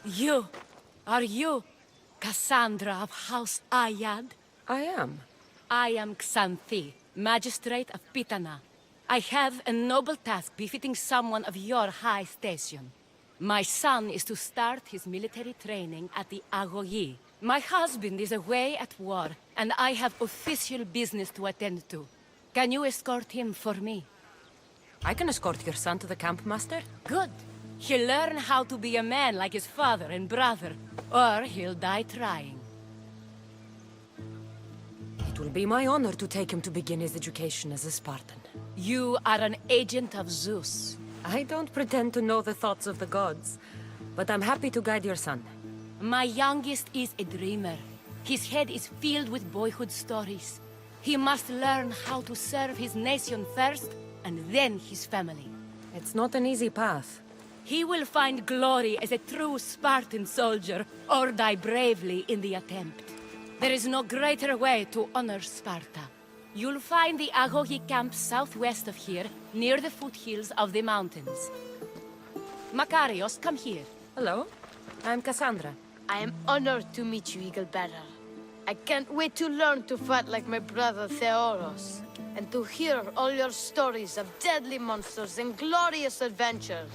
You! Are you Cassandra of House Ayad? I am. I am XANTHE, Magistrate of Pitana. I have a noble task befitting someone of your high station. My son is to start his military training at the Agogi. My husband is away at war, and I have official business to attend to. Can you escort him for me? I can escort your son to the camp, Master. Good. He'll learn how to be a man like his father and brother, or he'll die trying. It will be my honor to take him to begin his education as a Spartan. You are an agent of Zeus. I don't pretend to know the thoughts of the gods, but I'm happy to guide your son. My youngest is a dreamer. His head is filled with boyhood stories. He must learn how to serve his nation first, and then his family. It's not an easy path. He will find glory as a true Spartan soldier, or die bravely in the attempt. There is no greater way to honor Sparta. You'll find the Agogi camp southwest of here, near the foothills of the mountains. Makarios, come here. Hello, I'm Cassandra. I am honored to meet you, Eagle Bearer. I can't wait to learn to fight like my brother Theoros, and to hear all your stories of deadly monsters and glorious adventures.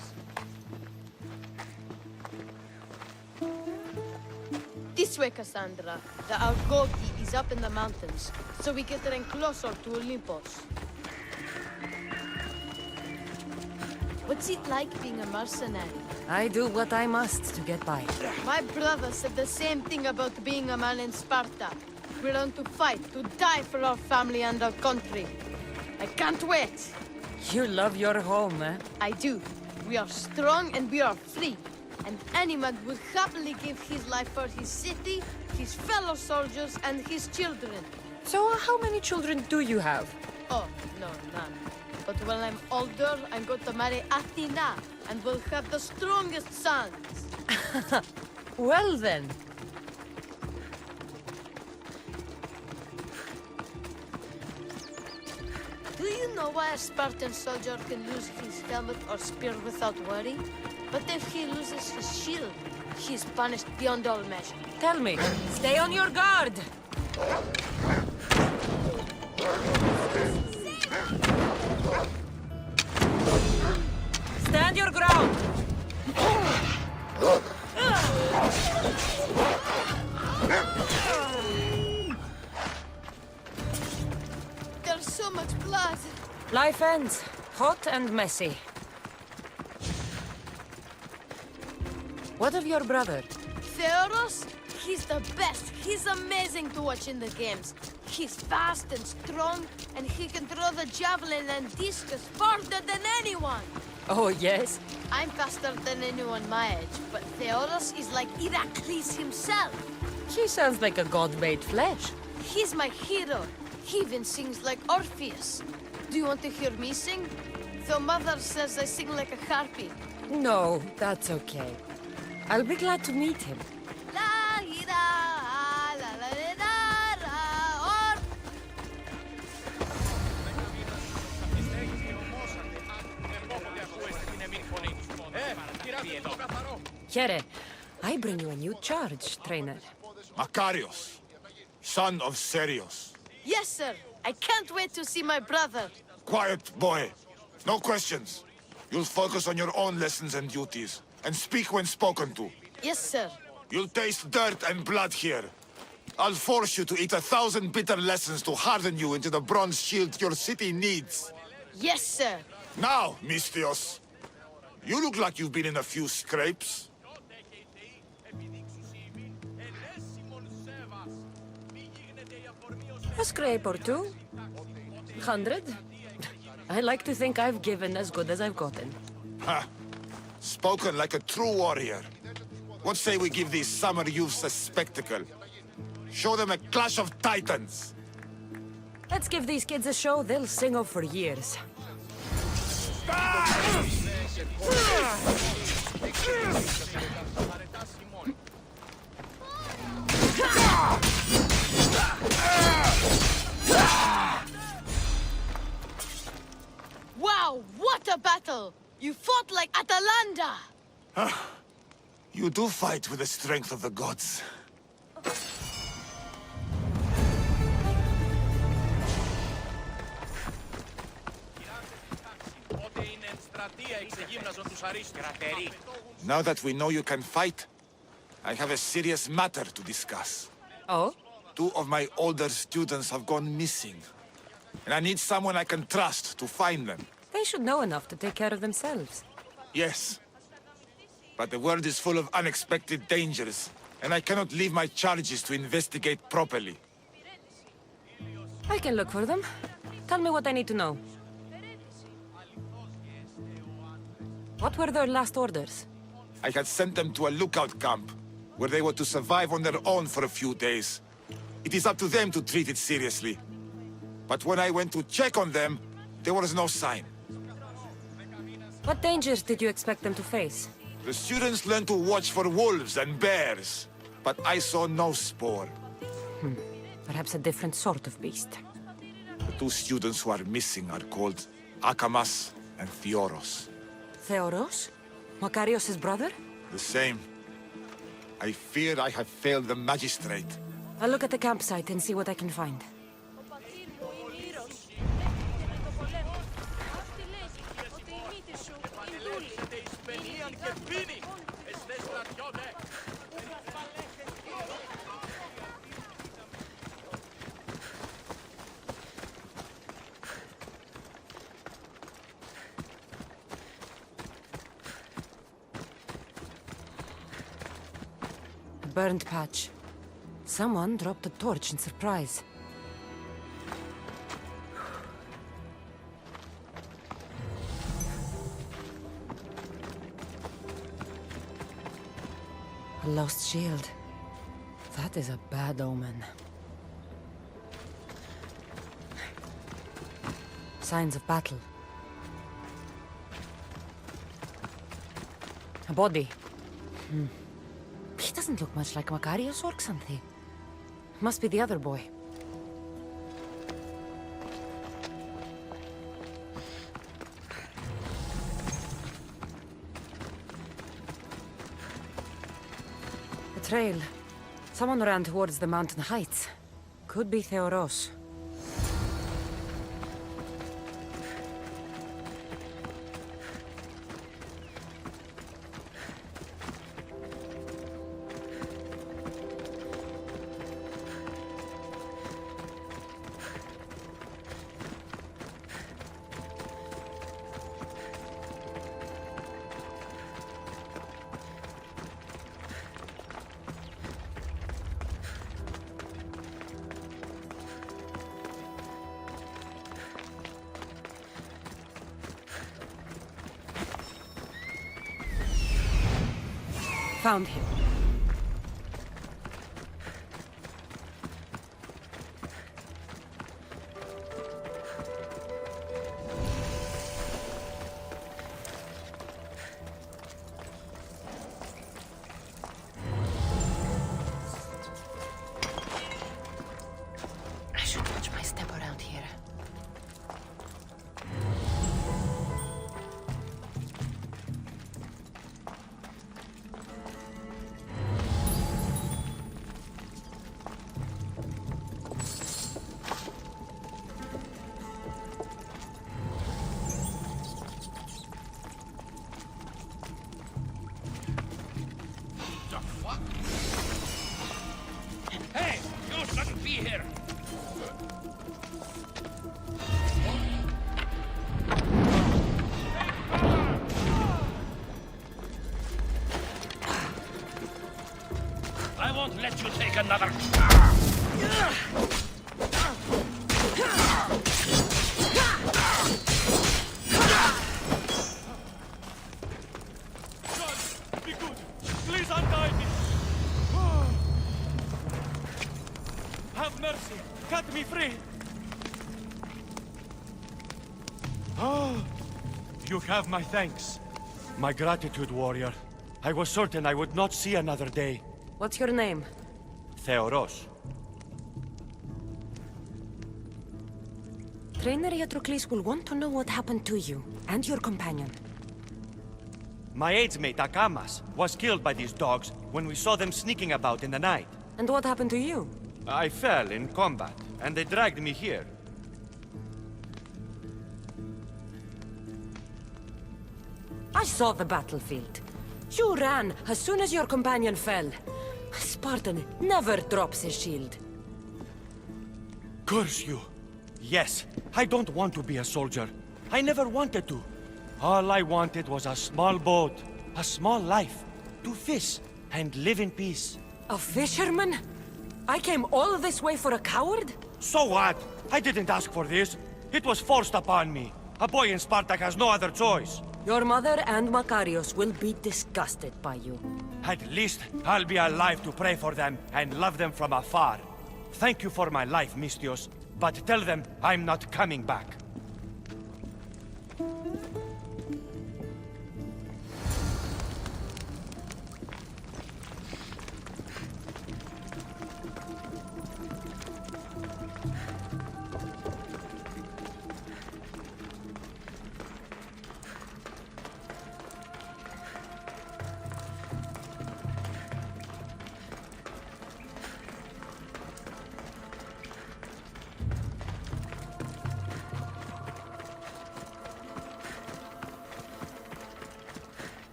This way, Cassandra. The Agogi is up in the mountains, so we get in closer to Olympus. What's it like being a mercenary? I do what I must to get by. My brother said the same thing about being a man in Sparta. We learn to fight, to die for our family and our country. I can't wait. You love your home, eh? I do. We are strong and we are free. And any man would happily give his life for his city, his fellow soldiers, and his children. So how many children do you have? Oh, no, none. But when I'm older, I'm going to marry Athena, and we'll have the strongest sons. Well then. Do you know why a Spartan soldier can lose his helmet or spear without worry? But if he loses his shield, he is punished beyond all measure. Tell me. Stay on your guard! Stand your ground! There's so much blood. Life ends. Hot and messy. What of your brother? Theoros? He's the best. He's amazing to watch in the games. He's fast and strong, and he can throw the javelin and discus farther than anyone. Oh, yes? I'm faster than anyone my age, but Theoros is like Heracles himself. He sounds like a god made flesh. He's my hero. He even sings like Orpheus. Do you want to hear me sing? Though Mother says I sing like a harpy. No, that's okay. I'll be glad to meet him. La ira, la la la la, or Here, I bring you a new charge, trainer. Makarios, son of Serios. yes, sir. I can't wait to see my brother. Quiet, boy. No questions. You'll focus on your own lessons and duties, and speak when spoken to. Yes, sir. You'll taste dirt and blood here. I'll force you to eat 1,000 bitter lessons to harden you into the bronze shield your city needs. Yes, sir. Now, Mistios, you look like you've been in a few scrapes. A scrape or two. 100? I like to think I've given as good as I've gotten. Ha! Spoken like a true warrior. What say we give these summer youths a spectacle? Show them a clash of titans! Let's give these kids a show they'll sing of for years. Wow, what a battle! You fought like Atalanta! You do fight with the strength of the gods. Now that we know you can fight, I have a serious matter to discuss. Oh? 2 of my older students have gone missing. And I need someone I can trust to find them. They should know enough to take care of themselves. Yes. But the world is full of unexpected dangers, and I cannot leave my charges to investigate properly. I can look for them. Tell me what I need to know. What were their last orders? I had sent them to a lookout camp, where they were to survive on their own for a few days. It is up to them to treat it seriously. But when I went to check on them, there was no sign. What dangers did you expect them to face? The students learned to watch for wolves and bears, but I saw no spoor. Perhaps a different sort of beast. The 2 students who are missing are called Akamas and Theoros. Theoros? Makarios' brother? The same. I fear I have failed the magistrate. I'll look at the campsite and see what I can find. A burned patch. Someone dropped a torch in surprise. A lost shield. That is a bad omen. Signs of battle. A body. He doesn't look much like Makarios or XANTHE. Must be the other boy. A trail. Someone ran towards the mountain heights. Could be Theoros. Found him. I should watch my step around here. Hey! You shouldn't be here! I won't let you take another... John, be good! Please untie me! Have mercy! Cut me free! Oh, you have my thanks. My gratitude, warrior. I was certain I would not see another day. What's your name? Theoros. Trainer Patroclus will want to know what happened to you and your companion. My aide's mate, Akamas, was killed by these dogs when we saw them sneaking about in the night. And what happened to you? I fell in combat, and they dragged me here. I saw the battlefield. You ran as soon as your companion fell. Spartan never drops his shield. Curse you! Yes, I don't want to be a soldier. I never wanted to. All I wanted was a small boat, a small life, to fish and live in peace. A fisherman? I came all this way for a coward? So what? I didn't ask for this. It was forced upon me. A boy in Sparta has no other choice. Your mother and Makarios will be disgusted by you. At least I'll be alive to pray for them and love them from afar. Thank you for my life, Mistios, but tell them I'm not coming back.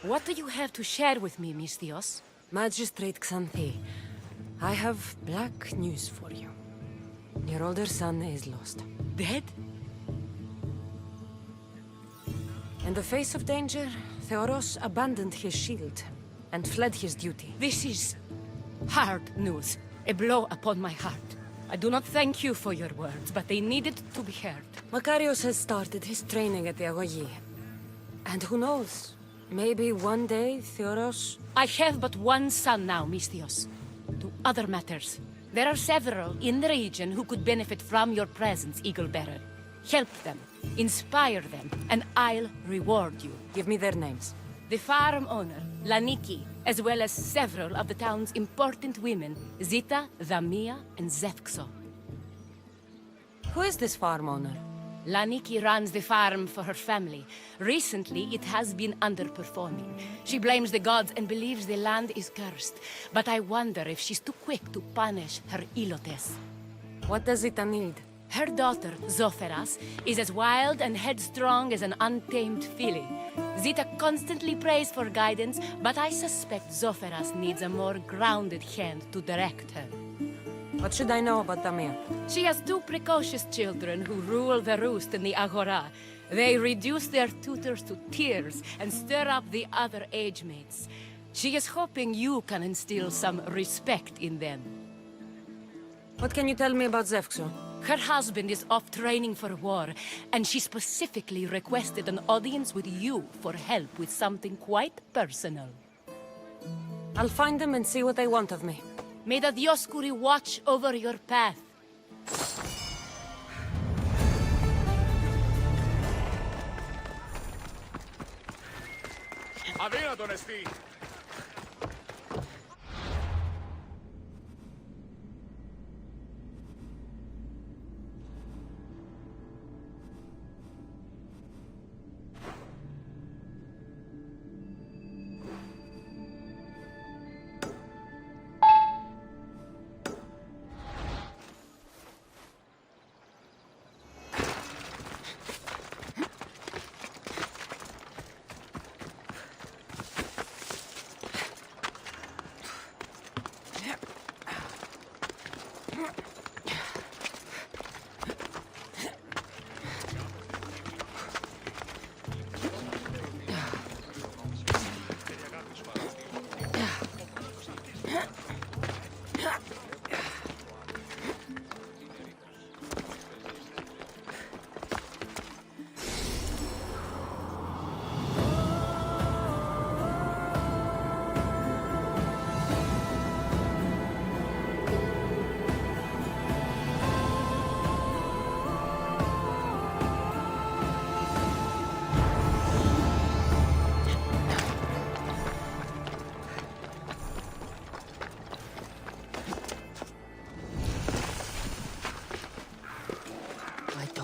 What do you have to share with me, Mistios? Magistrate XANTHE, I have black news for you. Your older son is lost. Dead? In the face of danger, Theoros abandoned his shield and fled his duty. This is hard news. A blow upon my heart. I do not thank you for your words, but they needed to be heard. Makarios has started his training at the Aegean. And who knows? Maybe one day, Theoros... I have but one son now, Mistios. To other matters. There are several in the region who could benefit from your presence, Eagle-Bearer. Help them, inspire them, and I'll reward you. Give me their names. The farm owner, Laniki, as well as several of the town's important women, Zita, Dhamia, and Zevkso. Who is this farm owner? Laniki runs the farm for her family. Recently, it has been underperforming. She blames the gods and believes the land is cursed. But I wonder if she's too quick to punish her ilotes. What does Zita need? Her daughter, Zoferas, is as wild and headstrong as an untamed filly. Zita constantly prays for guidance, but I suspect Zoferas needs a more grounded hand to direct her. What should I know about Dhamia? She has two precocious children who rule the roost in the Agora. They reduce their tutors to tears and stir up the other age mates. She is hoping you can instill some respect in them. What can you tell me about Zevkso? Her husband is off training for war, and she specifically requested an audience with you for help with something quite personal. I'll find them and see what they want of me. May the Dioscuri watch over your path. Αδύνατον εστί!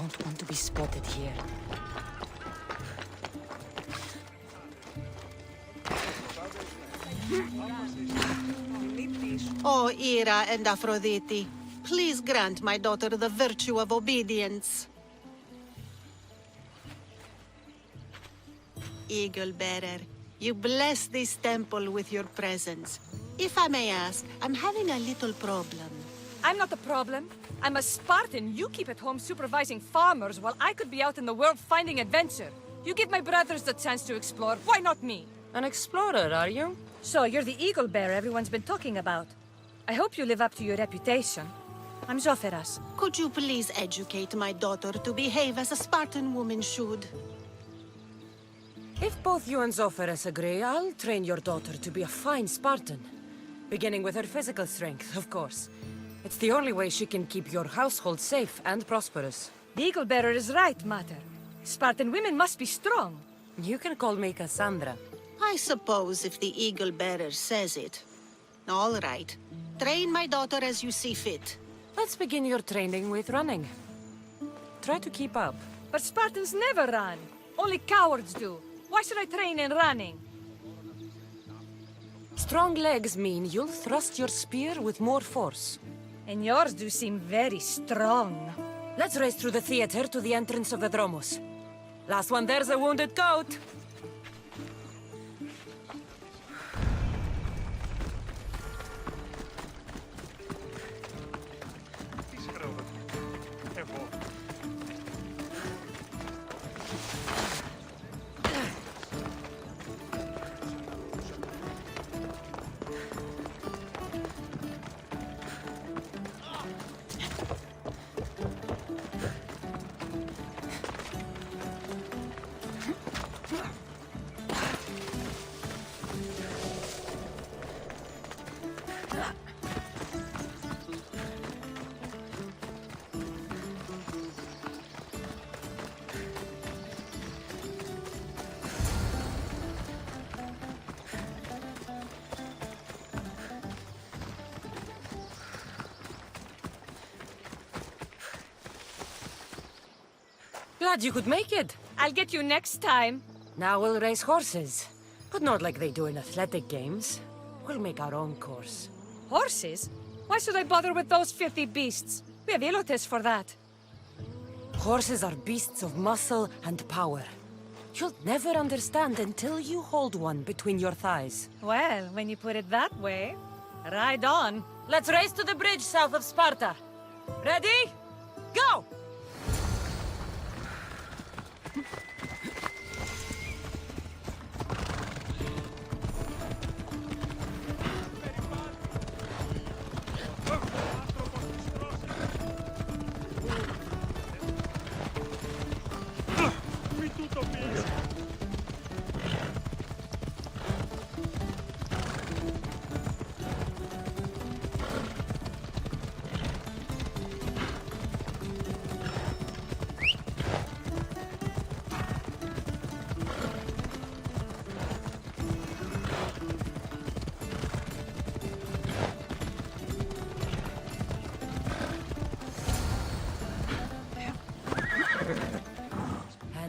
don't want to be spotted here. O Ira and Aphrodite, please grant my daughter the virtue of obedience. Eagle Bearer, you bless this temple with your presence. If I may ask, I'm having a little problem. I'm not the problem. I'm a Spartan. You keep at home supervising farmers while I could be out in the world finding adventure. You give my brothers the chance to explore. Why not me? An explorer, are you? So you're the eagle bearer everyone's been talking about. I hope you live up to your reputation. I'm Zopheras. Could you please educate my daughter to behave as a Spartan woman should? If both you and Zopheres agree, I'll train your daughter to be a fine Spartan. Beginning with her physical strength, of course. It's the only way she can keep your household safe and prosperous. The eagle bearer is right, Mater. Spartan women must be strong. You can call me Cassandra. I suppose if the Eagle Bearer says it. All right. Train my daughter as you see fit. Let's begin your training with running. Try to keep up. But Spartans never run. Only cowards do. Why should I train in running? Strong legs mean you'll thrust your spear with more force. And yours do seem very strong. Let's race through the theater to the entrance of the Dromos. Last one there's a wounded goat. Glad you could make it. I'll get you next time. Now we'll race horses. But not like they do in athletic games. We'll make our own course. Horses? Why should I bother with those filthy beasts? We have Elotes for that. Horses are beasts of muscle and power. You'll never understand until you hold one between your thighs. Well, when you put it that way, ride on. Let's race to the bridge south of Sparta. Ready? Go!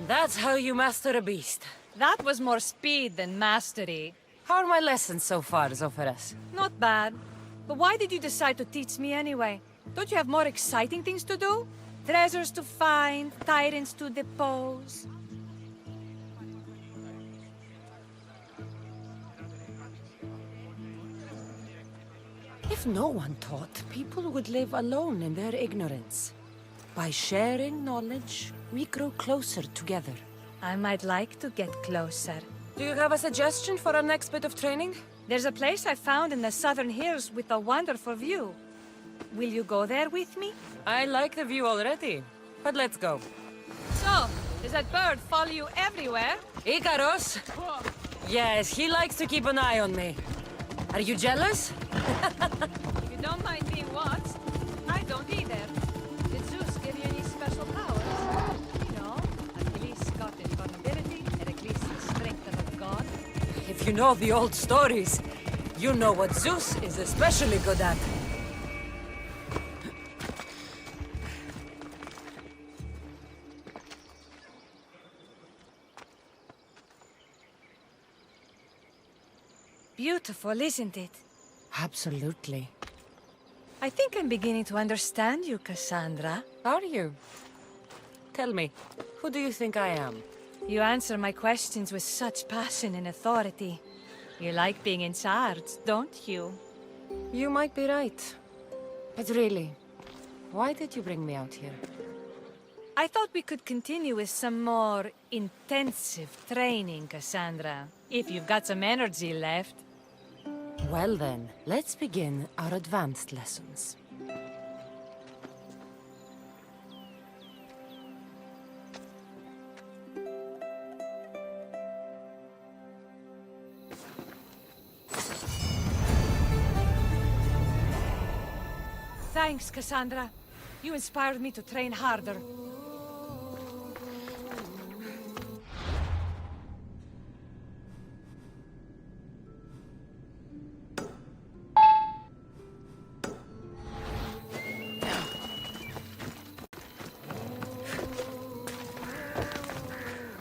That's how you master a beast. That was more speed than mastery. How are my lessons so far, Zopheras? Not bad. But why did you decide to teach me anyway? Don't you have more exciting things to do? Treasures to find, tyrants to depose. If no one taught, people would live alone in their ignorance. By sharing knowledge, we grow closer together. I might like to get closer. Do you have a suggestion for our next bit of training? There's a place I found in the southern hills with a wonderful view. Will you go there with me? I like the view already, but let's go. So, does that bird follow you everywhere? Icaros? Yes, he likes to keep an eye on me. Are you jealous? You don't mind being watched? I don't either. Did Zeus give you any special powers? You know, Achilles got invulnerability, Heracles the strength of a god. If you know the old stories, you know what Zeus is especially good at. beautiful, isn't it? Absolutely. I think I'm beginning to understand you, Cassandra. Are you? Tell me, who do you think I am? You answer my questions with such passion and authority. You like being in charge, don't you? You might be right. But really, why did you bring me out here? I thought we could continue with some more intensive training, Cassandra. If you've got some energy left. Well then, let's begin our advanced lessons. Thanks, Cassandra. You inspired me to train harder.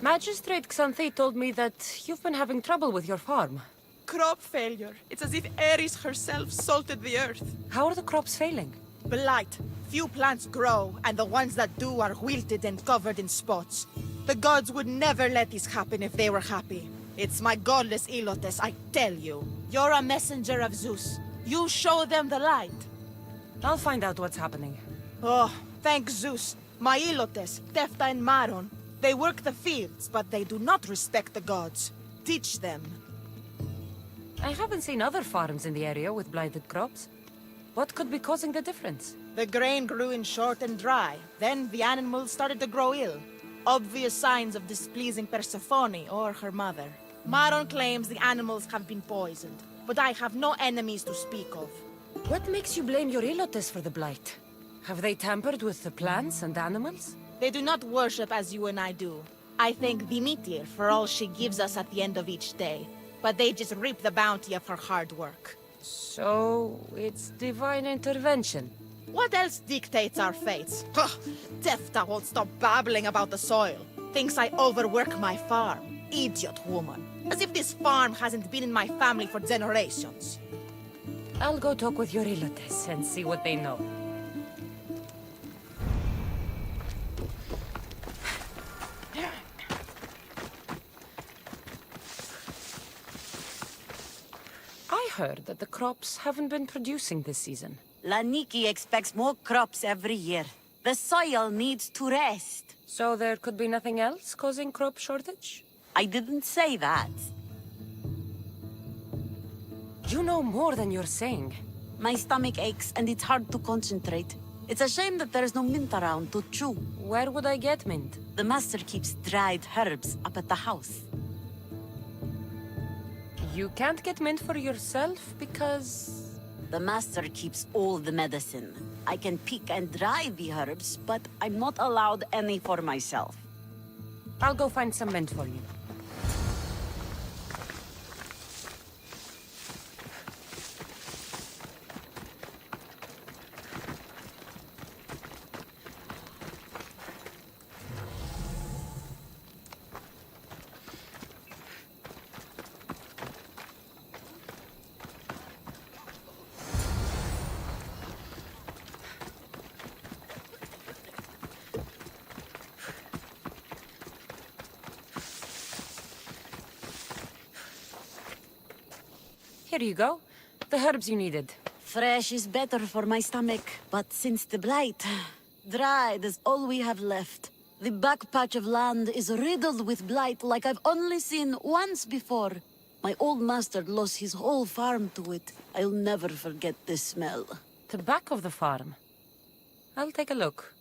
Magistrate XANTHE told me that you've been having trouble with your farm. Crop failure. It's as if Ares herself salted the earth. How are the crops failing? Blight. Few plants grow, and the ones that do are wilted and covered in spots. The gods would never let this happen if they were happy. It's my godless Ilotes, I tell you. You're a messenger of Zeus. You show them the light. I'll find out what's happening. Oh, thank Zeus. My Ilotes, Tefta and Maron, they work the fields, but they do not respect the gods. Teach them. I haven't seen other farms in the area with blighted crops. What could be causing the difference? The grain grew in short and dry. Then the animals started to grow ill. Obvious signs of displeasing Persephone or her mother. Maron claims the animals have been poisoned, but I have no enemies to speak of. What makes you blame your Ilotes for the blight? Have they tampered with the plants and animals? They do not worship as you and I do. I thank Demeter for all she gives us at the end of each day, but they just reap the bounty of her hard work. So, it's divine intervention. What else dictates our fates? Tefta won't stop babbling about the soil. Thinks I overwork my farm. Idiot woman. As if this farm hasn't been in my family for generations. I'll go talk with your Ilotes and see what they know. I heard that the crops haven't been producing this season. Laniki expects more crops every year. The soil needs to rest. So there could be nothing else causing crop shortage? I didn't say that. You know more than you're saying. My stomach aches and it's hard to concentrate. It's a shame that there's no mint around to chew. Where would I get mint? The master keeps dried herbs up at the house. You can't get mint for yourself because... The master keeps all the medicine. I can pick and dry the herbs, but I'm not allowed any for myself. I'll go find some mint for you. Here you go. The herbs you needed. Fresh is better for my stomach, but since the blight, dried is all we have left. The back patch of land is riddled with blight like I've only seen once before. My old master lost his whole farm to it. I'll never forget this smell. The back of the farm. I'll take a look.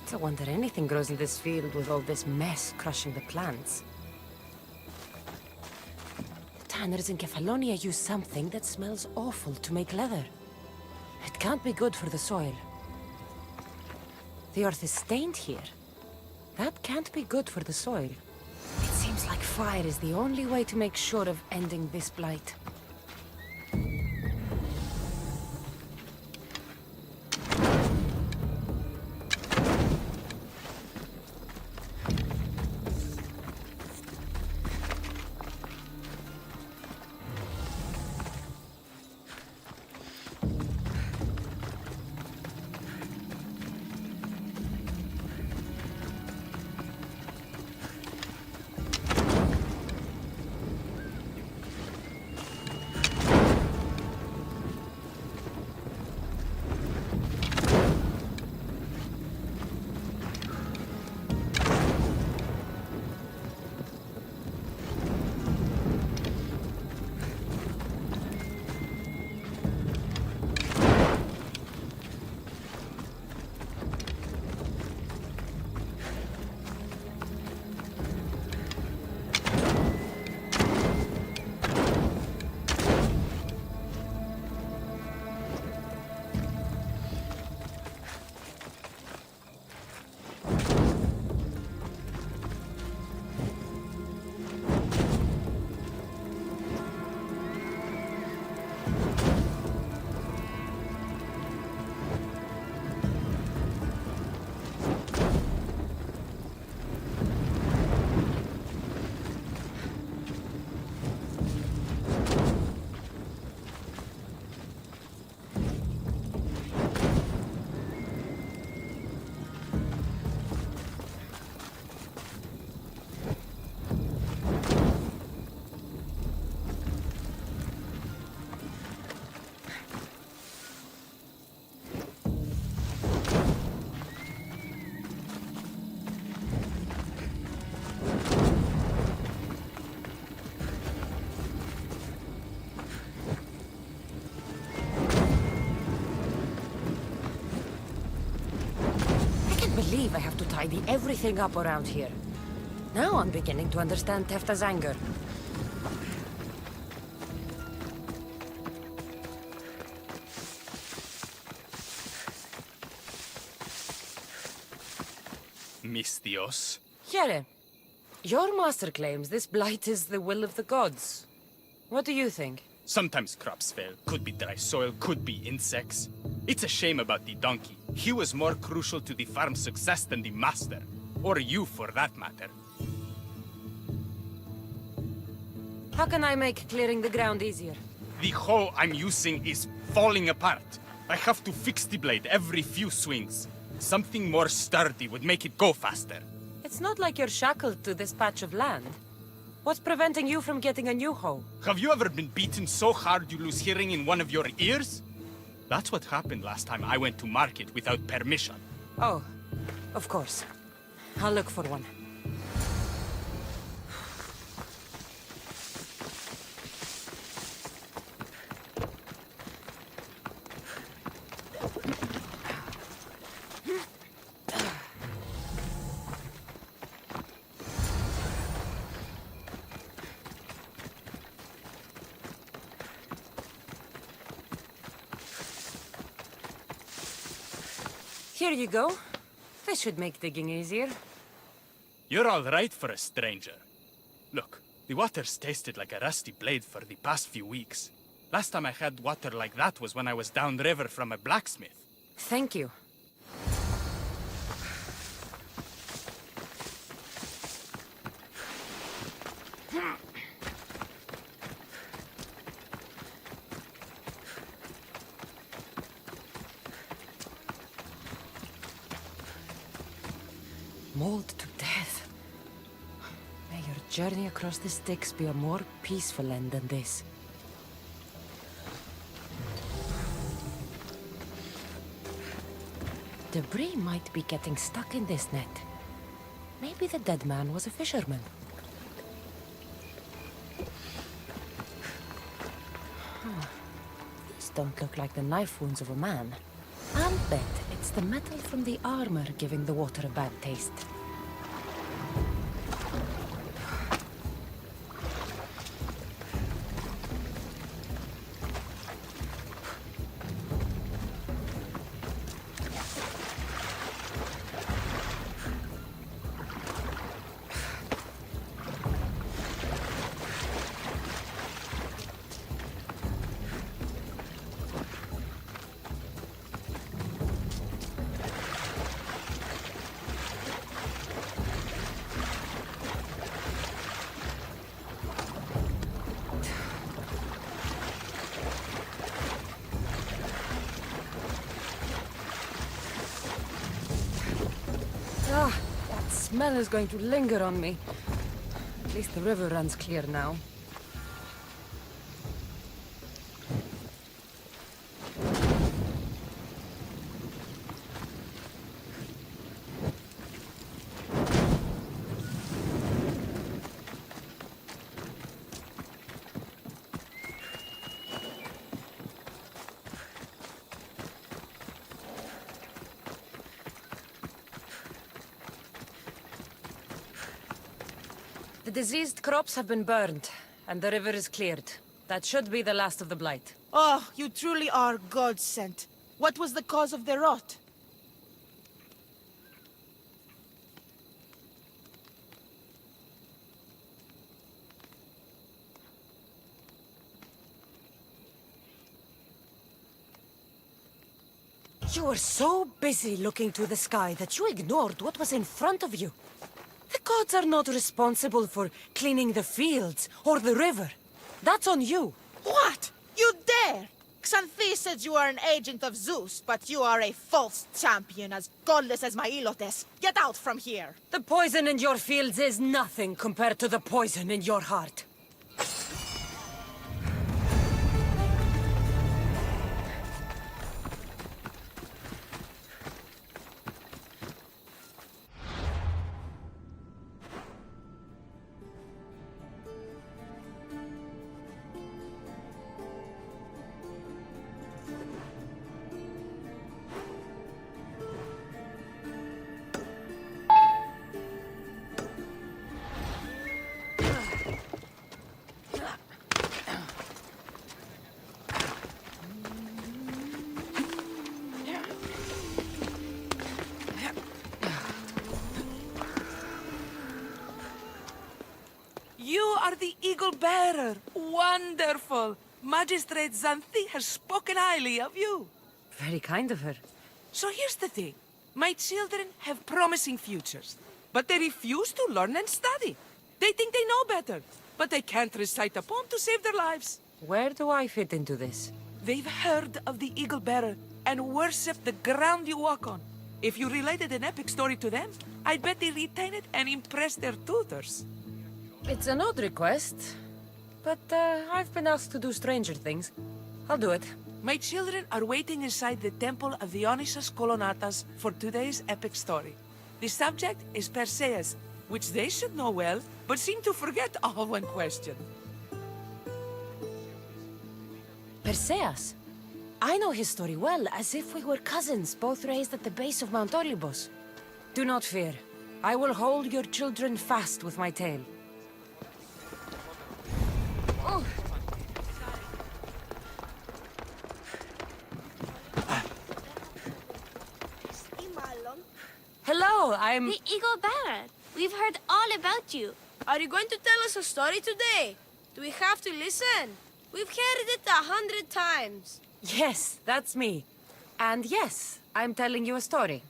It's a wonder anything grows in this field with all this mess crushing the plants. The tanners in Kefalonia use something that smells awful to make leather. It can't be good for the soil. The earth is stained here. That can't be good for the soil. It seems like fire is the only way to make sure of ending this blight. Believe I have to tidy everything up around here. Now I'm beginning to understand Tefta's anger. Mistios. Here, your master claims this blight is the will of the gods. What do you think? Sometimes crops fail. Could be dry soil, could be insects. It's a shame about the donkey. He was more crucial to the farm's success than the master. Or you, for that matter. How can I make clearing the ground easier? The hoe I'm using is falling apart. I have to fix the blade every few swings. Something more sturdy would make it go faster. It's not like you're shackled to this patch of land. What's preventing you from getting a new hoe? Have you ever been beaten so hard you lose hearing in one of your ears? That's what happened last time I went to market without permission. Oh, of course. I'll look for one. Here you go. This should make digging easier. You're all right for a stranger. Look, the water's tasted like a rusty blade for the past few weeks. Last time I had water like that was when I was downriver from a blacksmith. Thank you. Mauled to death. May your journey across the Styx be a more peaceful end than this. Debris might be getting stuck in this net. Maybe the dead man was a fisherman. These don't look like the knife wounds of a man. I'll bet it's the metal from the armor giving the water a bad taste. Ah, that smell is going to linger on me. At least the river runs clear now. The diseased crops have been burned, and the river is cleared. That should be the last of the blight. Oh, you truly are God-sent. What was the cause of the rot? You were so busy looking to the sky that you ignored what was in front of you. The gods are not responsible for cleaning the fields or the river. That's on you. What? You dare? XANTHE said you are an agent of Zeus, but you are a false champion as godless as my Ilotes. Get out from here! The poison in your fields is nothing compared to the poison in your heart. You are the eagle bearer. Wonderful. Magistrate XANTHE has spoken highly of you. Very kind of her. So here's the thing. My children have promising futures, but they refuse to learn and study. They think they know better, but they can't recite a poem to save their lives. Where do I fit into this? They've heard of the eagle bearer and worship the ground you walk on. If you related an epic story to them, I'd bet they retain it and impress their tutors. It's an odd request, but I've been asked to do stranger things. I'll do it. My children are waiting inside the temple of Dionysus Kolonatas for today's epic story. The subject is Perseus, which they should know well, but seem to forget all when questioned. Perseus? I know his story well, as if we were cousins, both raised at the base of Mount Olympus. Do not fear. I will hold your children fast with my tail. Oh. Hello, I'm... The Eagle Bearer. We've heard all about you. Are you going to tell us a story today? Do we have to listen? We've heard it 100 times. Yes, that's me. And yes, I'm telling you a story.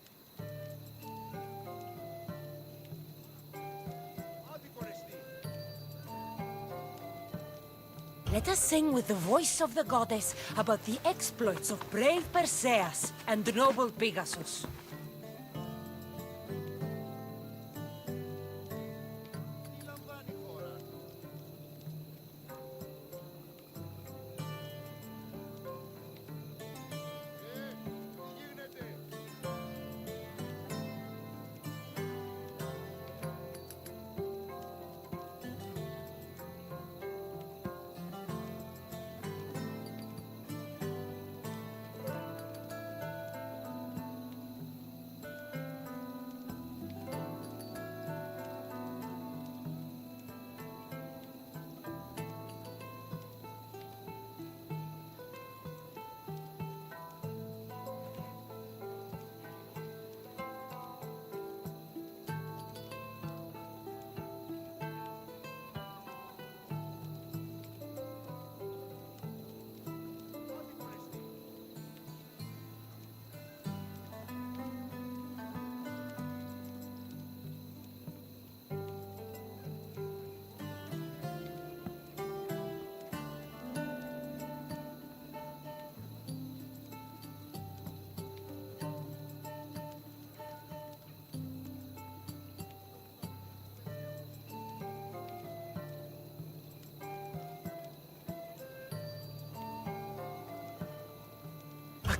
Let us sing with the voice of the goddess about the exploits of brave Perseus and noble Pegasus.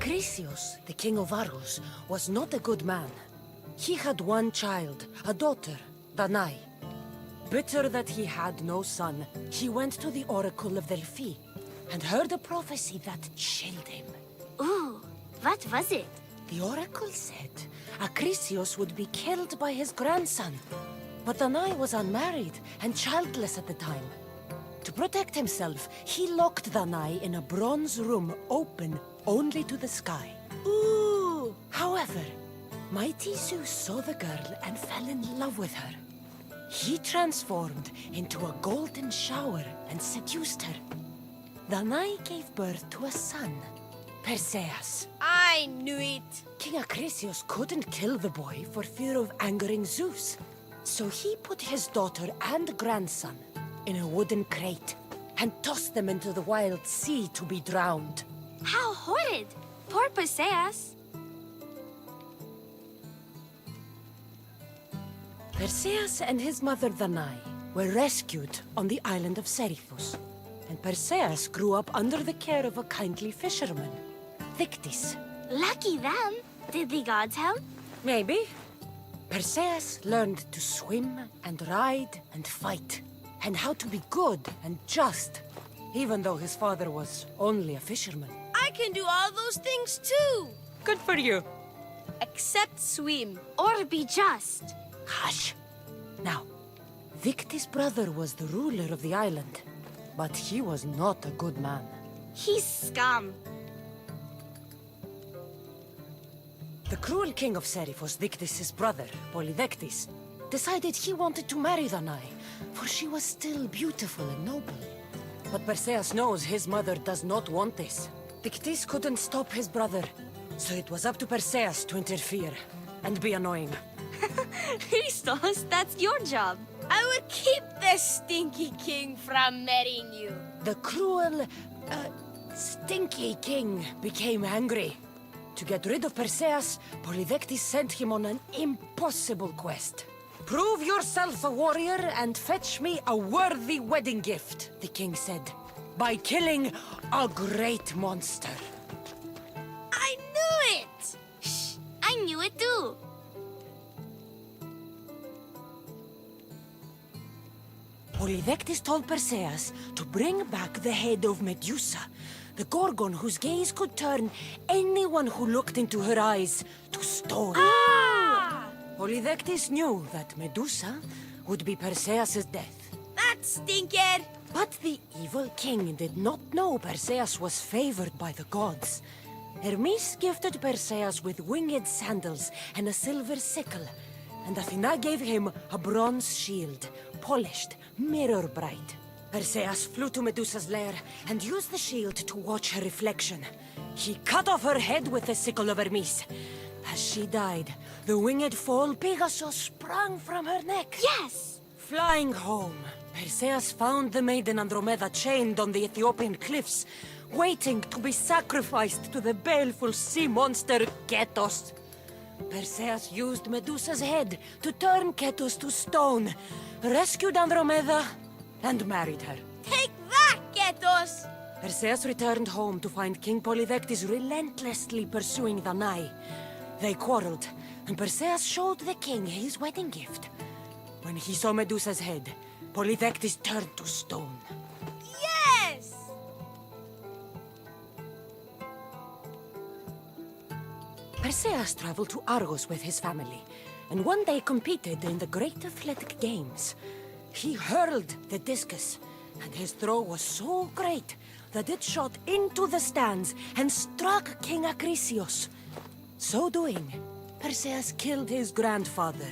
Acrisius, the king of Argos, was not a good man. He had one child, a daughter, Danae. Bitter that he had no son, he went to the oracle of Delphi and heard a prophecy that chilled him. Ooh, what was it? The oracle said Acrisius would be killed by his grandson. But Danae was unmarried and childless at the time. To protect himself, he locked Danae in a bronze room open only to the sky. Ooh! However, mighty Zeus saw the girl and fell in love with her. He transformed into a golden shower and seduced her. Danae gave birth to a son, Perseus. I knew it! King Acrisius couldn't kill the boy for fear of angering Zeus. So he put his daughter and grandson in a wooden crate and tossed them into the wild sea to be drowned. How horrid! Poor Perseus. Perseus and his mother Danae were rescued on the island of Seriphus, and Perseus grew up under the care of a kindly fisherman, Thictis. Lucky them. Did the gods help? Maybe. Perseus learned to swim and ride and fight, and how to be good and just, even though his father was only a fisherman. I can do all those things too! Good for you. Except swim. Or be just. Hush. Now, Victis' brother was the ruler of the island, but he was not a good man. He's scum. The cruel king of Seriphus, Victis' brother, Polydectes, decided he wanted to marry Danae, for she was still beautiful and noble. But Perseus knows his mother does not want this. Victis couldn't stop his brother, so it was up to Perseus to interfere and be annoying. Christos, that's your job. I will keep the stinky king from marrying you. The cruel, stinky king became angry. To get rid of Perseus, Polydectes sent him on an impossible quest. Prove yourself a warrior and fetch me a worthy wedding gift, the king said, by killing a great monster. I knew it! Shh, I knew it too. Polydectes told Perseus to bring back the head of Medusa, the Gorgon whose gaze could turn anyone who looked into her eyes to stone. Ah! Polydectes knew that Medusa would be Perseus' death. That stinker! But the evil king did not know Perseus was favored by the gods. Hermes gifted Perseus with winged sandals and a silver sickle, and Athena gave him a bronze shield, polished, mirror bright. Perseus flew to Medusa's lair and used the shield to watch her reflection. He cut off her head with the sickle of Hermes. As she died, the winged foal Pegasus sprang from her neck. Yes! Flying home, Perseus found the maiden Andromeda chained on the Ethiopian cliffs, waiting to be sacrificed to the baleful sea monster Ketos. Perseus used Medusa's head to turn Ketos to stone, rescued Andromeda, and married her. Take that, Ketos! Perseus returned home to find King Polydectes relentlessly pursuing Danae. They quarreled, and Perseus showed the king his wedding gift. When he saw Medusa's head, Polydectes turned to stone. Yes! Perseus traveled to Argos with his family, and one day competed in the Great Athletic Games. He hurled the discus, and his throw was so great that it shot into the stands and struck King Acrisius. So doing, Perseus killed his grandfather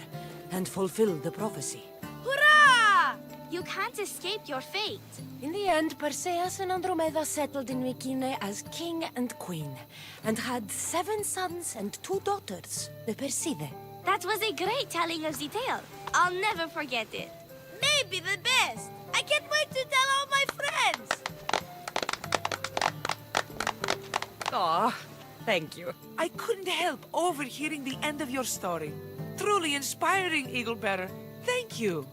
and fulfilled the prophecy. Hurrah! You can't escape your fate. In the end, Perseus and Andromeda settled in Mycenae as king and queen, and had 7 sons and 2 daughters, the Perseidae. That was a great telling of the tale. I'll never forget it. Maybe the best. I can't wait to tell all my friends. Aw, thank you. I couldn't help overhearing the end of your story. Truly inspiring, Eaglebearer. Thank you.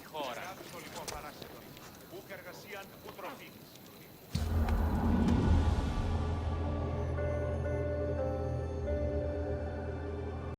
τη χώρα. Λοιπόν, παράσιτον. Ούκ εργασίαν, ου τροφής.